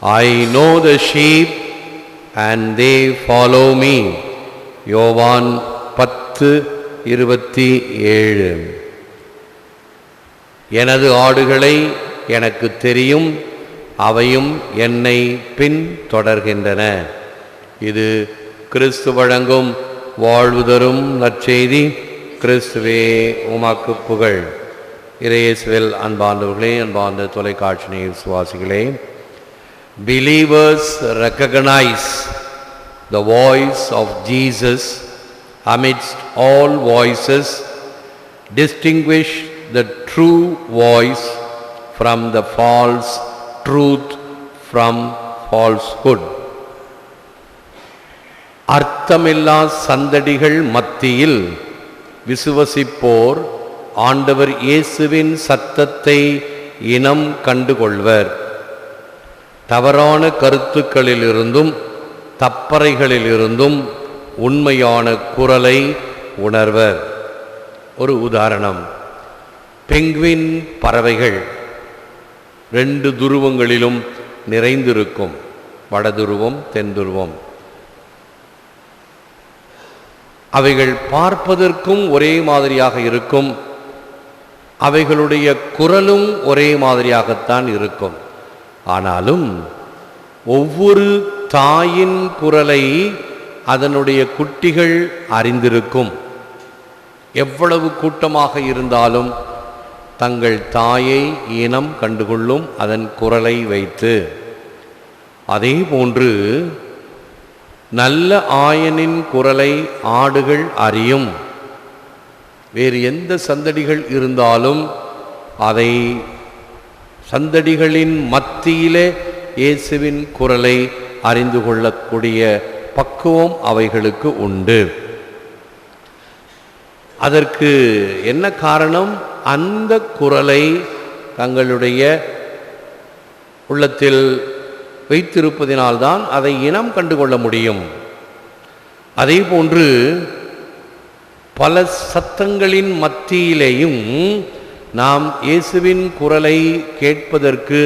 I know the sheep and they follow me. யோவான் 10:27. எனது ஆடுகளை எனக்கு தெரியும், அவையும் என்னை பின் தொடர்கின்றன. இது கிறிஸ்து வழங்கும் வாழ்வு தரும் நற்செய்தி. கிறிஸ்துவே உமக்கு புகழ். இறையேசுவில் அன்பார்ந்தவர்களே, அன்பார்ந்த தொலைக்காட்சி விசுவாசிகளே, believers recognize the voice of Jesus amidst all voices, distinguish the true voice from the false, truth from falsehood. அர்த்தமில்லா சந்தடிகள் மத்தியில் விசுவசிப்போர் ஆண்டவர் இயேசுவின் சத்தத்தை இனம் கண்டுகொள்வர். தவறான கருத்துக்களிலிருந்தும் தப்பறைகளிலிருந்தும் உண்மையான குரலை உணர்வர். ஒரு உதாரணம், பெங்குவின் பறவைகள் 2 துருவங்களிலும் நிறைந்திருக்கும், வடதுருவம் தென்துருவம். அவைகள் பார்ப்பதற்கும் ஒரே மாதிரியாக இருக்கும், அவைகளுடைய குரலும் ஒரே மாதிரியாகத்தான் இருக்கும். ஆனாலும் ஒவ்வொரு தாயின் குரலை அதனுடைய குட்டிகள் அறிந்திருக்கும். எவ்வளவு கூட்டமாக இருந்தாலும் தங்கள் தாயை இனம் கண்டுகொள்ளும் அதன் குரலை வைத்து. அதே போன்று நல்ல ஆயனின் குரலை ஆடுகள் அறியும். வேறு எந்த சந்தடிகள் இருந்தாலும் அதை சந்தடிகளின் மத்தியிலே இயேசுவின் குரலை அறிந்து கொள்ளக்கூடிய பக்குவம் அவைகளுக்கு உண்டு. அதற்கு என்ன காரணம்? அந்த குரலை தங்களுடைய உள்ளத்தில் வைத்திருப்பதினால்தான் அதை இனம் கண்டுகொள்ள முடியும். அதே போன்று பல சத்தங்களின் மத்தியிலேயும் நாம் இயேசுவின் குரலை கேட்பதற்கு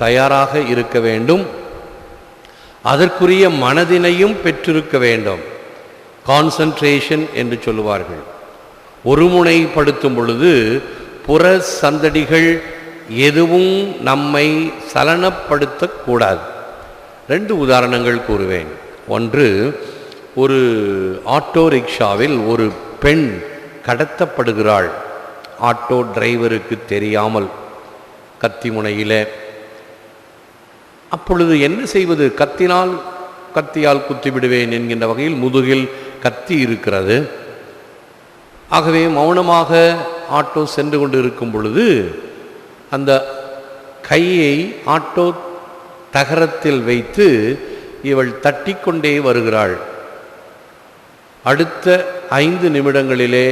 தயாராக இருக்க வேண்டும். அதற்குரிய மனதினையும் பெற்றிருக்க வேண்டும். கான்சன்ட்ரேஷன் என்று சொல்லுவார்கள். ஒருமுனைப்படுத்தும் பொழுது புற சந்தடிகள் எதுவும் நம்மை சலனப்படுத்தக்கூடாது. 2 உதாரணங்கள் கூறுவேன். ஒன்று, ஒரு ஆட்டோ ரிக்ஷாவில் ஒரு பெண் கடத்தப்படுகிறாள். ஆட்டோ டிரைவருக்கு தெரியாமல் கத்திமுனையில். அப்பொழுது என்ன செய்வது? கத்தியால் குத்திவிடுவேன் என்கின்ற வகையில் முதுகில் கத்தி இருக்கிறது. ஆகவே மௌனமாக ஆட்டோ சென்று கொண்டு இருக்கும் பொழுது அந்த கையை ஆட்டோ தகரத்தில் வைத்து இவள் தட்டிக்கொண்டே வருகிறாள். அடுத்த 5 நிமிடங்களிலே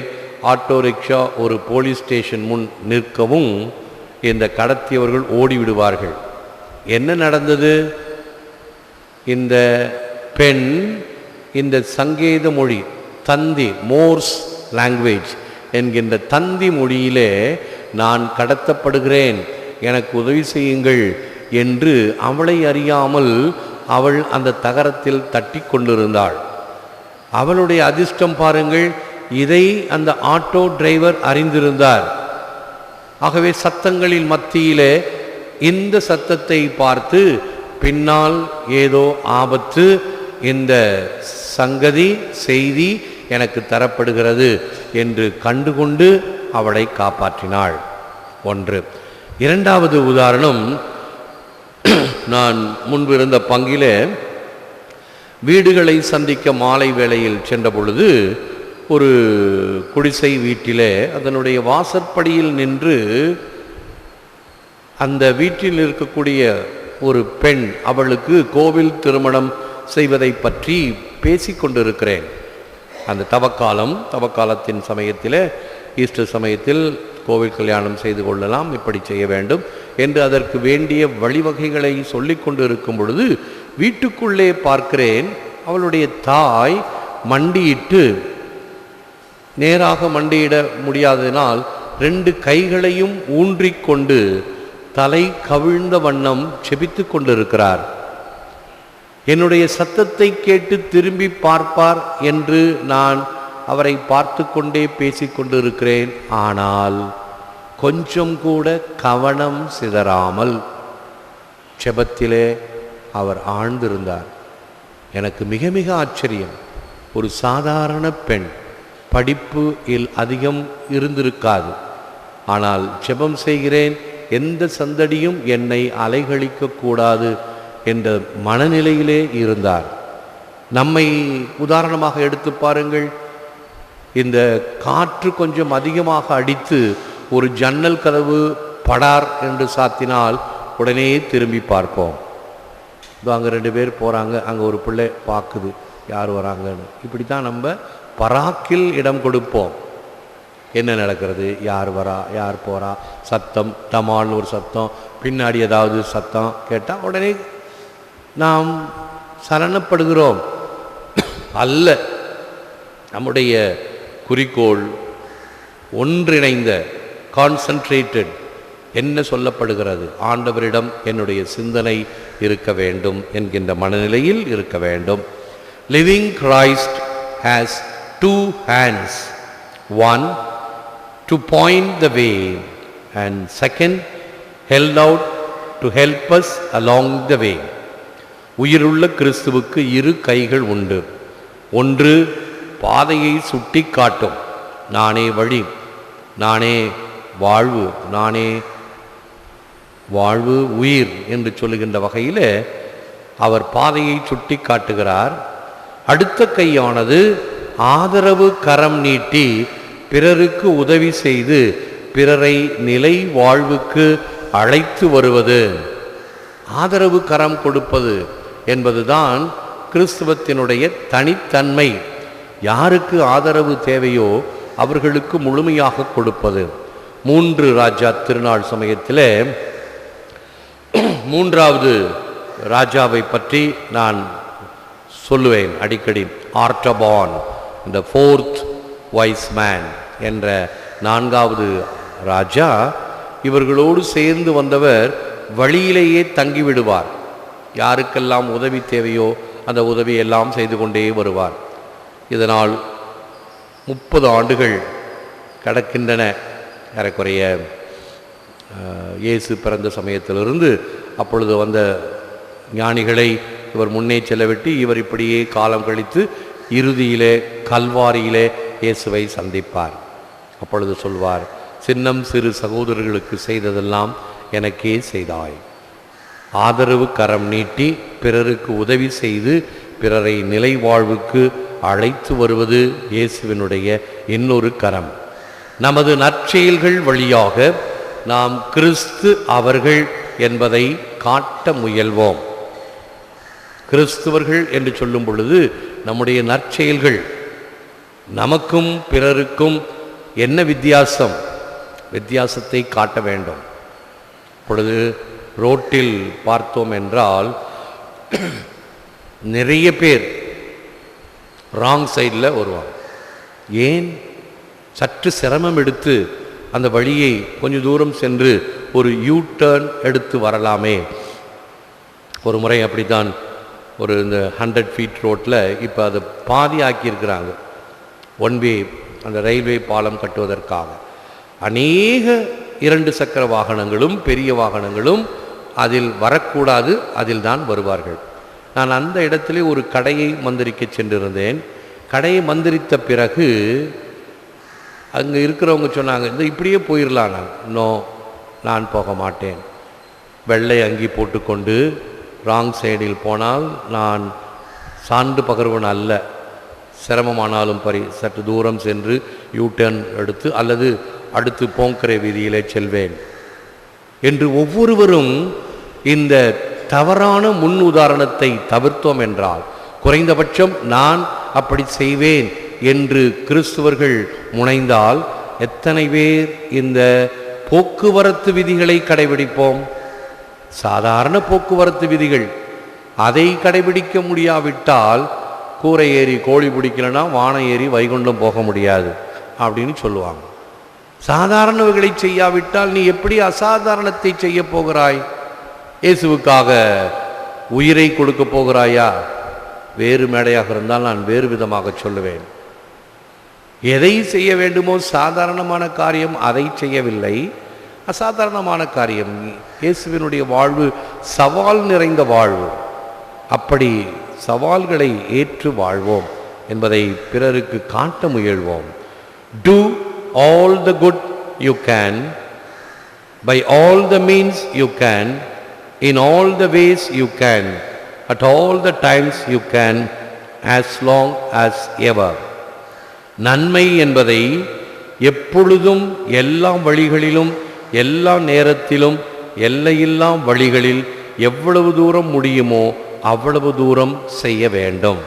ஆட்டோ ரிக்ஷா ஒரு போலீஸ் ஸ்டேஷன் முன் நிற்கவும் இந்த கடத்தியவர்கள் ஓடிவிடுவார்கள். என்ன நடந்தது? இந்த பெண் இந்த சங்கேத மொழி, தந்தி, மோர்ஸ் லாங்குவேஜ் என்கின்ற தந்தி மொழியிலே நான் கடத்தப்படுகிறேன், எனக்கு உதவி செய்யுங்கள் என்று அவளை அறியாமல் அவள் அந்த தகரத்தில் தட்டி கொண்டிருந்தாள். அவளுடைய அதிர்ஷ்டம் பாருங்கள், இதை அந்த ஆட்டோ டிரைவர் அறிந்திருந்தார். ஆகவே சத்தங்களின் மத்தியிலே இந்த சத்தத்தை பார்த்து பின்னால் ஏதோ ஆபத்து, இந்த சங்கதி செய்தி எனக்கு தரப்படுகிறது என்று கண்டுகொண்டு அவளை காப்பாற்றினாள். 1. 2வது உதாரணம், நான் முன்பு இருந்த பங்கிலே வீடுகளை சந்திக்க மாலை வேளையில் சென்ற பொழுது ஒரு குடிசை வீட்டிலே அதனுடைய வாசற்படியில் நின்று அந்த வீட்டில் இருக்கக்கூடிய ஒரு பெண், அவளுக்கு கோவில் திருமணம் செய்வதை பற்றி பேசிக்கொண்டிருக்கிறேன். அந்த தவக்காலத்தின் சமயத்தில், ஈஸ்டர் சமயத்தில் கோவில் கல்யாணம் செய்து கொள்ளலாம், இப்படி செய்ய வேண்டும் என்று அதற்கு வேண்டிய வழிவகைகளை சொல்லி கொண்டு இருக்கும் பொழுது வீட்டுக்குள்ளே பார்க்கிறேன், அவளுடைய தாய் மண்டியிட்டு, நேராக மண்டியிட முடியாததினால் 2 கைகளையும் ஊன்றிக்கொண்டு தலை கவிழ்ந்த வண்ணம் செபித்து கொண்டிருக்கிறார். என்னுடைய சத்தத்தை கேட்டு திரும்பி பார்ப்பார் என்று நான் அவரை பார்த்து கொண்டே பேசிக்கொண்டிருக்கிறேன். ஆனால் கொஞ்சம் கூட கவனம் சிதறாமல் செபத்திலே அவர் ஆழ்ந்திருந்தார். எனக்கு மிக மிக ஆச்சரியம். ஒரு சாதாரண பெண், படிப்பு அதிகம் இருந்திருக்காது. ஆனால் ஜெபம் செய்கிறேன், எந்த சந்தடியும் என்னை அலைகழிக்க கூடாது என்ற மனநிலையிலே இருந்தார். நம்மை உதாரணமாக எடுத்து பாருங்கள். இந்த காற்று கொஞ்சம் அதிகமாக அடித்து ஒரு ஜன்னல் கதவு படார் என்று சாத்தினால் உடனே திரும்பி பார்ப்போம். அங்கே 2 பேர் போகிறாங்க, அங்கே ஒரு பிள்ளை பார்க்குது யார் வராங்கன்னு. இப்படி தான் நம்ம பராக்கில் இடம் கொடுப்போம். என்ன நடக்கிறது, யார் வரா, யார் போகிறா, சத்தம், டமால்னு ஒரு சத்தம், பின்னாடி ஏதாவது சத்தம் கேட்டால் உடனே நாம் சலனப்படுகிறோம். அல்ல, நம்முடைய குறிக்கோள் ஒன்றிணைந்த, கான்சன்ட்ரேட்டட். என்ன சொல்லப்படுகிறது, ஆண்டவரிடம் என்னுடைய சிந்தனை இருக்க வேண்டும் என்கின்ற மனநிலையில் இருக்க வேண்டும். Living Christ has 2 hands. One to point the way, and second held out to help us along the way. உயிருள்ள கிறிஸ்துவுக்கு 2 கைகள் உண்டு. ஒன்று பாதையை சுட்டி காட்டும், நானே வழி, நானே வாழ்வு, நானே வாழ்வு உயிர் என்று சொல்லுகின்ற வகையில் அவர் பாதையை சுட்டி காட்டுகிறார். அடுத்த கையானது ஆதரவு கரம் நீட்டி பிறருக்கு உதவி செய்து பிறரை நிலை வாழ்வுக்கு அழைத்து வருவது. ஆதரவு கரம் கொடுப்பது என்பதுதான் கிறிஸ்துவத்தினுடைய தனித்தன்மை. யாருக்கு ஆதரவு தேவையோ அவர்களுக்கு முழுமையாக கொடுப்பது. 3 ராஜா திருநாள் சமயத்தில் 3வது ராஜாவை பற்றி நான் சொல்லுவேன் அடிக்கடி. ஆர்டபான், இந்த 4th wise man என்ற 4வது ராஜா, இவர்களோடு சேர்ந்து வந்தவர் வழியிலேயே தங்கிவிடுவார். யாருக்கெல்லாம் உதவி தேவையோ அந்த உதவியெல்லாம் செய்து கொண்டே வருவார். இதனால் 30 ஆண்டுகள் கடக்கின்றன. ஏறக்குறைய இயேசு பிறந்த சமயத்திலிருந்து அப்பொழுது வந்த ஞானிகளை இவர் முன்னே செல்லவிட்டு இவர் இப்படியே காலம் கழித்து இறுதியிலே கல்வாரியிலே இயேசுவை சந்திப்பார். அப்பொழுது சொல்வார், சின்னம் சிறு சகோதரர்களுக்கு செய்ததெல்லாம் எனக்கே செய்தாய். ஆதரவு கரம் நீட்டி பிறருக்கு உதவி செய்து பிறரை நிலை வாழ்வுக்கு அழைத்து வருவது இயேசுவினுடைய இன்னொரு கரம். நமது நற்செயல்கள் வழியாக நாம் கிறிஸ்து அவர்கள் என்பதை காட்ட முயல்வோம். கிறிஸ்துவர்கள் என்று சொல்லும் பொழுது நம்முடைய நற்செயல்கள், நமக்கும் பிறருக்கும் என்ன வித்தியாசம், வித்தியாசத்தை காட்ட வேண்டும். இப்பொழுது ரோட்டில் பார்த்தோம் என்றால் நிறைய பேர் ராங் சைடில் வருவாங்க. ஏன்? சற்று சிரமம் எடுத்து அந்த வழியை கொஞ்சம் தூரம் சென்று ஒரு யூ டர்ன் எடுத்து வரலாமே. ஒரு முறை அப்படித்தான் ஒரு இந்த 100 feet ரோட்டில் இப்போ அதை பாதி ஆக்கியிருக்கிறாங்க. 1 way, அந்த ரயில்வே பாலம் கட்டுவதற்காக. அநேக 2 சக்கர வாகனங்களும் பெரிய வாகனங்களும் அதில் வரக்கூடாது, அதில் தான் வருவார்கள். நான் அந்த இடத்துல ஒரு கடையை மந்திரிக்க சென்றிருந்தேன். கடையை மந்திரித்த பிறகு அங்கே இருக்கிறவங்க சொன்னாங்க, இந்த இப்படியே போயிடலாம். நான் போக மாட்டேன். வெள்ளை அங்கி போட்டுக்கொண்டு ராங் சைடில் போனால் நான் சான்று பகர்வன் அல்ல. சிரமமானாலும் சற்று தூரம் சென்று யூ டர்ன் எடுத்து அல்லது அடுத்து போங்கரை வீதியிலே செல்வேன் என்று ஒவ்வொருவரும் இந்த தவறான முன் உதாரணத்தை தவிர்த்தோம் என்றால், குறைந்தபட்சம் நான் அப்படி செய்வேன் என்று கிறிஸ்துவர்கள் முனைந்தால் எத்தனை பேர் இந்த போக்குவரத்து விதிகளை கடைபிடிப்போம்? சாதாரண போக்குவரத்து விதிகள், அதை கடைபிடிக்க முடியாவிட்டால் கூரை ஏறி கோழி பிடிக்கலன்னா வானம் ஏறி வைகுண்டம் போக முடியாது அப்படின்னு சொல்லுவாங்க. சாதாரணவைகளை செய்யாவிட்டால் நீ எப்படி அசாதாரணத்தை செய்ய போகிறாய்? இயேசுவுக்காக உயிரை கொடுக்க போகிறாயா? வேறு மேடையாக இருந்தால் நான் வேறு விதமாக சொல்லுவேன். எதை செய்ய வேண்டுமோ சாதாரணமான காரியம் அதை செய்யவில்லை, அசாதாரணமான காரியம். இயேசுவினுடைய வாழ்வு சவால் நிறைந்த வாழ்வு. அப்படி சவால்களை ஏற்று வாழ்வோம் என்பதை பிறருக்கு காட்ட முயல்வோம். Do all the good you can, by all the means you can, in all the ways you can, at all the times you can, as long as ever. நன்மை என்பதை எப்பொழுதும் எல்லா வழிகளிலும் எல்லா நேரத்திலும் எல்லையில்லா வழிகளில் எவ்வளவு தூரம் முடியுமோ அவ்வளவு தூரம் செய்ய வேண்டும்.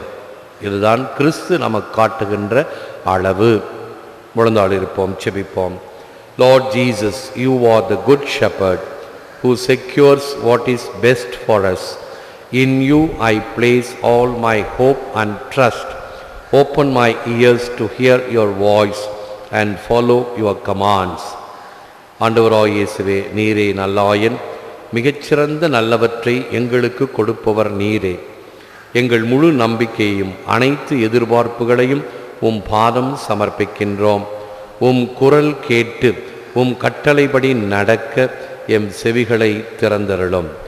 இதுதான் கிறிஸ்து நமக்கு காட்டுகின்ற அளவு. முழந்தாளிருப்போம், செபிப்போம். Lord Jesus, you are the good shepherd who secures what is best for us. In you I place all my hope and trust. Open my ears to hear your voice and follow your commands. ஆண்டவராய் இயேசுவே, நீரே நல்லாயன், மிகச்சிறந்த நல்லவற்றை எங்களுக்கு கொடுப்பவர் நீரே. எங்கள் முழு நம்பிக்கையும் அனைத்து எதிர்பார்ப்புகளையும் உம் பாதம் சமர்ப்பிக்கின்றோம். உம் குரல் கேட்டு உம் கட்டளைப்படி நடக்க எம் செவிகளை திறந்தருளும்.